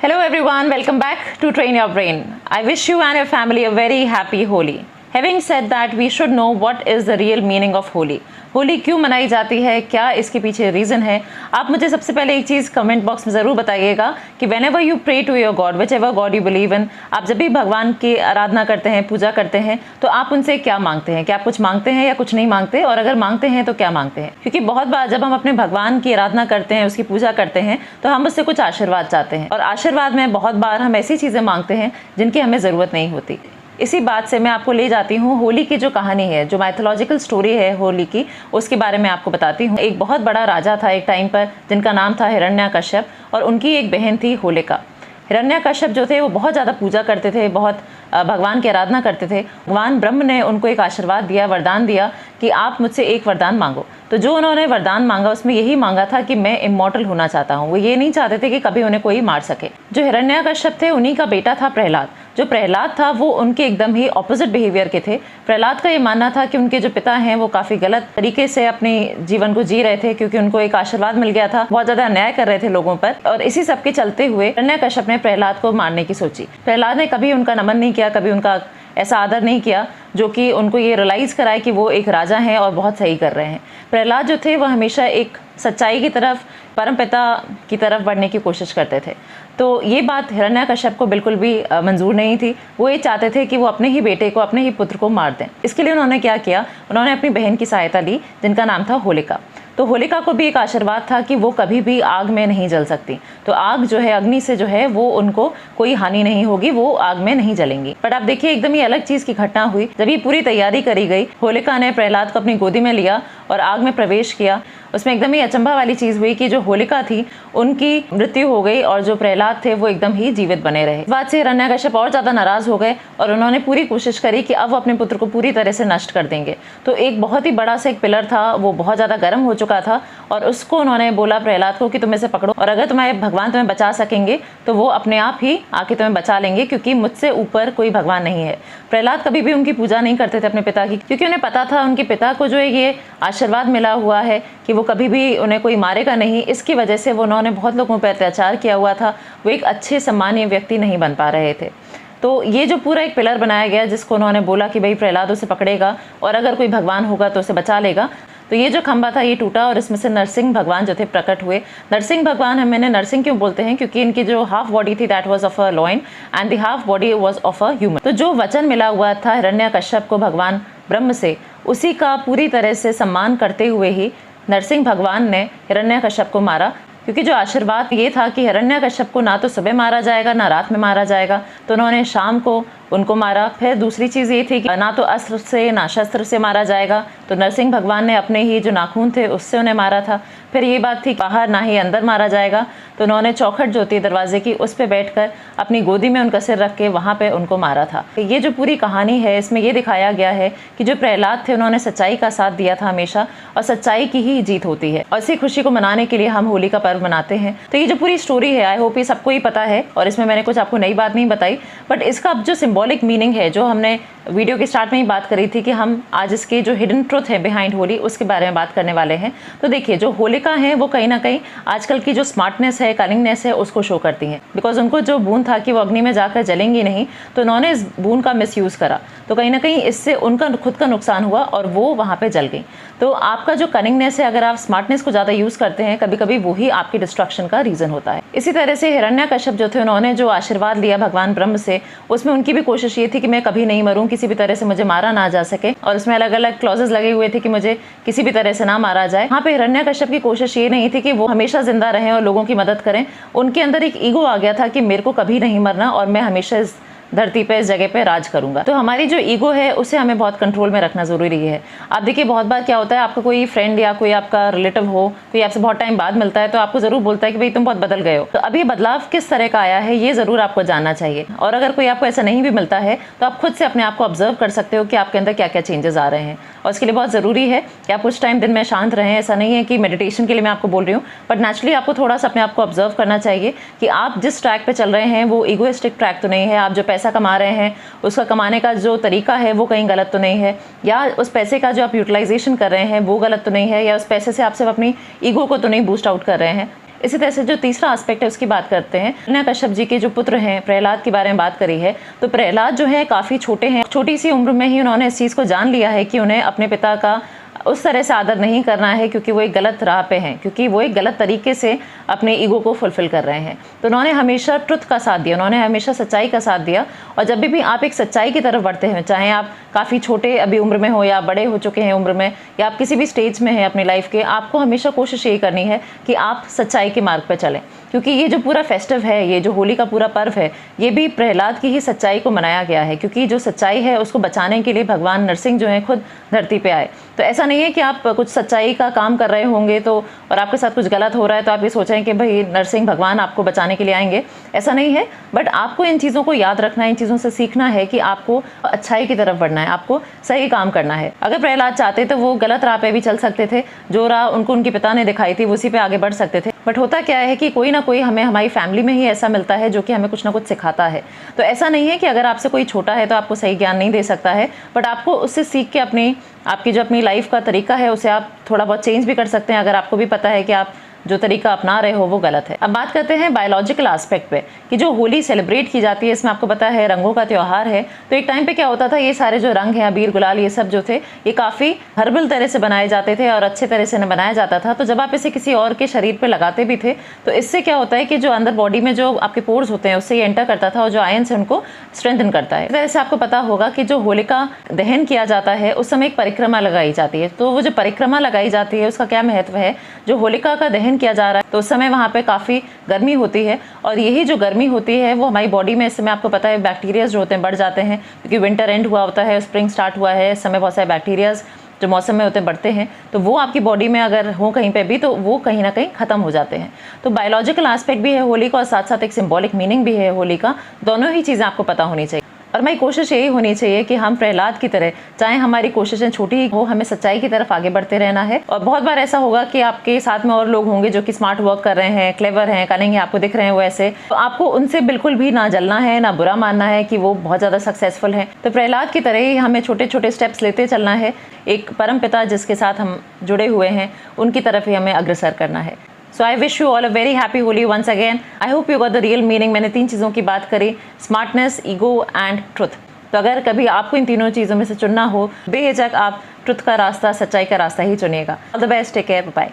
Hello everyone, welcome back to Train Your Brain. I wish you and your family a very happy Holi. Having said that, we should know what is the real meaning of Holi. Holi क्यों मनाई जाती है, क्या इसके पीछे reason है। आप मुझे सबसे पहले एक चीज़ कमेंट बॉक्स में ज़रूर बताइएगा कि whenever you pray to your god, whichever god you believe in, आप जब भी भगवान की आराधना करते हैं, पूजा करते हैं, तो आप उनसे क्या मांगते हैं। क्या आप कुछ मांगते हैं या कुछ नहीं मांगते, और अगर मांगते हैं तो क्या मांगते हैं। क्योंकि बहुत बार जब हम अपने भगवान की आराधना करते हैं, उसकी पूजा करते हैं, तो हम उससे कुछ आशीर्वाद चाहते हैं, और आशीर्वाद में बहुत बार हम ऐसी चीज़ें मांगते हैं जिनकी हमें ज़रूरत नहीं होती। इसी बात से मैं आपको ले जाती हूँ होली की जो कहानी है, जो माइथोलॉजिकल स्टोरी है होली की, उसके बारे में आपको बताती हूँ। एक बहुत बड़ा राजा था एक टाइम पर, जिनका नाम था हिरण्याकश्यप, और उनकी एक बहन थी होलिका। हिरण्याकश्यप जो थे वो बहुत ज़्यादा पूजा करते थे, बहुत भगवान की आराधना करते थे। भगवान ब्रह्म ने उनको एक आशीर्वाद दिया, वरदान दिया कि आप मुझसे एक वरदान मांगो। तो जो उन्होंने वरदान मांगा उसमें यही मांगा था कि मैं इमॉर्टल होना चाहता हूँ। वो ये नहीं चाहते थे कि कभी उन्हें कोई मार सके। जो हिरण्याकश्यप थे उन्हीं का बेटा था प्रहलाद। जो प्रहलाद था वो उनके एकदम ही ऑपोजिट बिहेवियर के थे। प्रहलाद का ये मानना था कि उनके जो पिता हैं वो काफ़ी गलत तरीके से अपने जीवन को जी रहे थे, क्योंकि उनको एक आशीर्वाद मिल गया था, बहुत ज़्यादा अन्याय कर रहे थे लोगों पर। और इसी सब के चलते हुए हिरण्याकश्यप ने प्रहलाद को मारने की सोची। प्रहलाद ने कभी उनका नमन नहीं किया, कभी उनका ऐसा आदर नहीं किया जो कि उनको ये रियलाइज़ कराए कि वो एक राजा हैं और बहुत सही कर रहे हैं। प्रहलाद जो थे वो हमेशा एक सच्चाई की तरफ, परमपिता की तरफ बढ़ने की कोशिश करते थे। तो ये बात हिरण्याकश्यप को बिल्कुल भी मंजूर नहीं थी। वो ये चाहते थे कि वो अपने ही बेटे को, अपने ही पुत्र को मार दें। इसके लिए उन्होंने क्या किया, उन्होंने अपनी बहन की सहायता ली, जिनका नाम था होलिका। तो होलिका को भी एक आशीर्वाद था कि वो कभी भी आग में नहीं जल सकती। तो आग जो है, अग्नि से जो है वो उनको कोई हानि नहीं होगी, वो आग में नहीं जलेंगी। बट आप देखिए एकदम ही अलग चीज़ की घटना हुई। जब ये पूरी तैयारी करी गई, होलिका ने प्रहलाद को अपनी गोदी में लिया और आग में प्रवेश किया। उसमें एकदम ही अचंभा वाली चीज़ हुई कि जो होलिका थी उनकी मृत्यु हो गई और जो प्रहलाद थे वो एकदम ही जीवित बने रहे। इस बात से हिरण्याकश्यप और ज़्यादा नाराज़ हो गए और उन्होंने पूरी कोशिश करी कि अब वो अपने पुत्र को पूरी तरह से नष्ट कर देंगे। तो एक बहुत ही बड़ा सा एक पिलर था, वो बहुत ज़्यादा गर्म हो चुका था, और उसको उन्होंने बोला प्रहलाद को कि तुम इसे पकड़ो, और अगर तुम्हारे भगवान तुम्हें बचा सकेंगे तो वो अपने आप ही आके तुम्हें बचा लेंगे, क्योंकि मुझसे ऊपर कोई भगवान नहीं है। प्रहलाद कभी भी उनकी पूजा नहीं करते थे अपने पिता की, क्योंकि उन्हें पता था उनके पिता को जो है ये आशीर्वाद मिला हुआ है कि वो कभी भी उन्हें कोई मारेगा नहीं। इसकी वजह से वो उन्होंने बहुत लोगों पर अत्याचार किया हुआ था, वो एक अच्छे सम्मानीय व्यक्ति नहीं बन पा रहे थे। तो ये जो पूरा एक पिलर बनाया गया, जिसको उन्होंने बोला कि भाई प्रहलाद उसे पकड़ेगा और अगर कोई भगवान होगा तो उसे बचा लेगा। तो ये जो खंभा था ये टूटा और इसमें से नरसिंह भगवान जो थे प्रकट हुए। नरसिंह भगवान हम मैंने नरसिंह क्यों बोलते हैं, क्योंकि इनकी जो हाफ बॉडी थी that was of a lion and the half body was of a human. तो जो वचन मिला हुआ था हिरण्याकश्यप को भगवान ब्रह्म से, उसी का पूरी तरह से सम्मान करते हुए ही नरसिंह भगवान ने हिरण्याकश्यप को मारा। क्योंकि जो आशीर्वाद ये था कि हिरण्याकश्यप को ना तो सुबह मारा जाएगा ना रात में मारा जाएगा, तो उन्होंने शाम को उनको मारा। फिर दूसरी चीज़ ये थी कि ना तो अस्त्र से ना शस्त्र से मारा जाएगा, तो नरसिंह भगवान ने अपने ही जो नाखून थे उससे उन्हें मारा था। फिर ये बात थी बाहर ना ही अंदर मारा जाएगा, तो उन्होंने चौखट जो थी दरवाजे की उस पर बैठकर अपनी गोदी में उनका सिर रख के वहाँ पे उनको मारा था। ये जो पूरी कहानी है इसमें ये दिखाया गया है कि जो प्रहलाद थे उन्होंने सच्चाई का साथ दिया था हमेशा, और सच्चाई की ही जीत होती है। और इसी खुशी को मनाने के लिए हम होली का पर्व मनाते हैं। तो ये जो पूरी स्टोरी है, आई होप ये सबको ही पता है और इसमें मैंने कुछ आपको नई बात नहीं बताई, बट इसका जो सिंबॉलिक मीनिंग है, जो हमने वीडियो के स्टार्ट में ही बात करी थी कि हम आज इसके जो हिडन ट्रुथ है बिहाइंड होली, उसके बारे में बात करने वाले हैं। तो देखिए जो होलिका है वो कहीं ना कहीं आजकल की जो स्मार्टनेस है, कनिंगनेस है, उसको शो करती हैं। बिकॉज उनको जो बूंद था कि वो अग्नि में जाकर जलेंगी नहीं, तो उन्होंने इस बूंद का मिसयूज़ करा, तो कहीं ना कहीं इससे उनका खुद का नुकसान हुआ और वो वहाँ पे जल गई। तो आपका जो कनिंगनेस है, अगर आप स्मार्टनेस को ज़्यादा यूज़ करते हैं, कभी कभी वही आपकी डिस्ट्रक्शन का रीज़न होता है। इसी तरह से हिरण्याकश्यप जो थे, उन्होंने जो आशीर्वाद लिया भगवान ब्रह्म से, उसमें उनकी भी कोशिश ये थी कि मैं कभी नहीं मरूं, किसी भी तरह से मुझे मारा ना जा सके, और उसमें अलग अलग क्लॉजेस लगे हुए थे कि मुझे किसी भी तरह से ना मारा जाए। यहाँ पे हिरण्याकश्यप की कोशिश ये नहीं थी कि वो हमेशा जिंदा रहें और लोगों की मदद करें। उनके अंदर एक ईगो आ गया था कि मेरे को कभी नहीं मरना और मैं हमेशा इस धरती पे, इस जगह पे राज करूंगा। तो हमारी जो ईगो है उसे हमें बहुत कंट्रोल में रखना जरूरी है। आप देखिए बहुत बार क्या होता है, आपका कोई फ्रेंड या कोई आपका रिलेटिव हो, कोई आपसे बहुत टाइम बाद मिलता है, तो आपको जरूर बोलता है कि भाई तुम बहुत बदल गए हो। तो अभी बदलाव किस तरह का आया है ये जरूर आपको जानना चाहिए। और अगर कोई आपको ऐसा नहीं भी मिलता है तो आप खुद से अपने आप को ऑब्जर्व कर सकते हो कि आपके अंदर क्या क्या चेंजेस आ रहे हैं। और इसके लिए बहुत ज़रूरी है कि आप कुछ टाइम दिन में शांत रहें। ऐसा नहीं है कि मेडिटेशन के लिए मैं आपको बोल रही हूँ, बट नेचुरली आपको थोड़ा सा अपने आप को ऑब्जर्व करना चाहिए कि आप जिस ट्रैक पे चल रहे हैं वो इगोइस्टिक ट्रैक तो नहीं है। आप जो पैसा कमा रहे हैं उसका कमाने का जो तरीका है वो कहीं गलत तो नहीं है, या उस पैसे का जो आप यूटिलाइजेशन कर रहे हैं वो गलत तो नहीं है, या उस पैसे से आप सिर्फ अपनी ईगो को तो नहीं बूस्ट आउट कर रहे हैं। इसी तरह से जो तीसरा एस्पेक्ट है उसकी बात करते हैं। हिरण्यकश्यप जी के जो पुत्र हैं प्रहलाद के बारे में बात करी है, तो प्रहलाद जो है काफ़ी छोटे हैं, छोटी सी उम्र में ही उन्होंने इस चीज़ को जान लिया है कि उन्हें अपने पिता का उस तरह से आदर नहीं करना है, क्योंकि वो एक गलत राह पे हैं, क्योंकि वो एक गलत तरीके से अपने ईगो को फुलफिल कर रहे हैं। तो उन्होंने हमेशा ट्रुथ का साथ दिया, उन्होंने हमेशा सच्चाई का साथ दिया। और जब भी आप एक सच्चाई की तरफ बढ़ते हैं, चाहे आप काफ़ी छोटे अभी उम्र में हो या बड़े हो चुके हैं उम्र में, या आप किसी भी स्टेज में हैं अपनी लाइफ के, आपको हमेशा कोशिश यही करनी है कि आप सच्चाई के मार्ग पर चलें। क्योंकि ये जो पूरा फेस्टिव है, ये जो होली का पूरा पर्व है, ये भी प्रहलाद की ही सच्चाई को मनाया गया है, क्योंकि जो सच्चाई है उसको बचाने के लिए भगवान नरसिंह जो है खुद धरती पे आए। तो ऐसा नहीं है कि आप कुछ सच्चाई का काम कर रहे होंगे तो और आपके साथ कुछ गलत हो रहा है तो आप ये सोचें कि भाई नरसिंह भगवान आपको बचाने के लिए आएंगे, ऐसा नहीं है। बट आपको इन चीज़ों को याद रखना है, इन चीज़ों से सीखना है कि आपको अच्छाई की तरफ बढ़ना है, आपको सही काम करना है। अगर प्रहलाद चाहते तो वो गलत राह पे भी चल सकते थे, जो राह उनको उनके पिता ने दिखाई थी उसी पे आगे बढ़ सकते थे। बट होता क्या है कि कोई ना कोई हमें हमारी फैमिली में ही ऐसा मिलता है जो कि हमें कुछ ना कुछ सिखाता है। तो ऐसा नहीं है कि अगर आपसे कोई छोटा है तो आपको सही ज्ञान नहीं दे सकता है, बट आपको उससे सीख के आपकी जो अपनी लाइफ का तरीका है उसे आप थोड़ा बहुत चेंज भी कर सकते हैं, अगर आपको भी पता है कि आप जो तरीका अपना रहे हो वो गलत है। अब बात करते हैं बायोलॉजिकल एस्पेक्ट पे कि जो होली सेलिब्रेट की जाती है, इसमें आपको पता है रंगों का त्यौहार है। तो एक टाइम पे क्या होता था, ये सारे जो रंग हैं, अबीर गुलाल, ये सब जो थे ये काफ़ी हर्बल तरह से बनाए जाते थे और अच्छे तरह से न बनाया जाता था। तो जब आप इसे किसी और के शरीर पर लगाते भी थे तो इससे क्या होता है कि जो अंदर बॉडी में जो आपके पोर्स होते हैं उससे ये एंटर करता था और जो आयन से उनको स्ट्रेंथन करता है। इस तरह से आपको पता होगा कि जो होलिका दहन किया जाता है उस समय एक परिक्रमा लगाई जाती है। तो वो जो परिक्रमा लगाई जाती है उसका क्या महत्व है, जो होलिका का दहन किया जा रहा है तो उस समय वहाँ पे काफ़ी गर्मी होती है, और यही जो गर्मी होती है वो हमारी बॉडी में, इस समय आपको पता है बैक्टीरियाज जो होते हैं बढ़ जाते हैं, क्योंकि विंटर एंड हुआ होता है, स्प्रिंग स्टार्ट हुआ है, इस समय बहुत सारे बैक्टीरियाज जो मौसम में होते हैं बढ़ते हैं, तो वो आपकी बॉडी में अगर हो कहीं पे भी तो वो कहीं ना कहीं ख़त्म हो जाते हैं। तो बायोलॉजिकल एस्पेक्ट भी है होली का और साथ साथ एक सिंबॉलिक मीनिंग भी है होली का। दोनों ही चीज़ें आपको पता होनी चाहिए। और मेरी कोशिश यही होनी चाहिए कि हम प्रहलाद की तरह, चाहे हमारी कोशिशें छोटी ही हो, हमें सच्चाई की तरफ आगे बढ़ते रहना है। और बहुत बार ऐसा होगा कि आपके साथ में और लोग होंगे जो कि स्मार्ट वर्क कर रहे हैं, क्लेवर हैं, करेंगे, आपको दिख रहे हैं वो ऐसे, तो आपको उनसे बिल्कुल भी ना जलना है, ना बुरा मानना है कि वो बहुत ज़्यादा सक्सेसफुल हैं। तो प्रहलाद की तरह ही हमें छोटे छोटे स्टेप्स लेते चलना है, एक परम पिता जिसके साथ हम जुड़े हुए हैं उनकी तरफ ही हमें अग्रसर करना है। So I wish you all a very happy Holi once again. I hope you got the real meaning. मैंने 3 चीज़ों की बात करी, स्मार्टनेस, ईगो एंड ट्रुथ। तो अगर कभी आपको इन तीनों चीज़ों में से चुनना हो, बेहिचक आप ट्रुथ का रास्ता, सच्चाई का रास्ता ही चुनिएगा। All the best, take care, bye.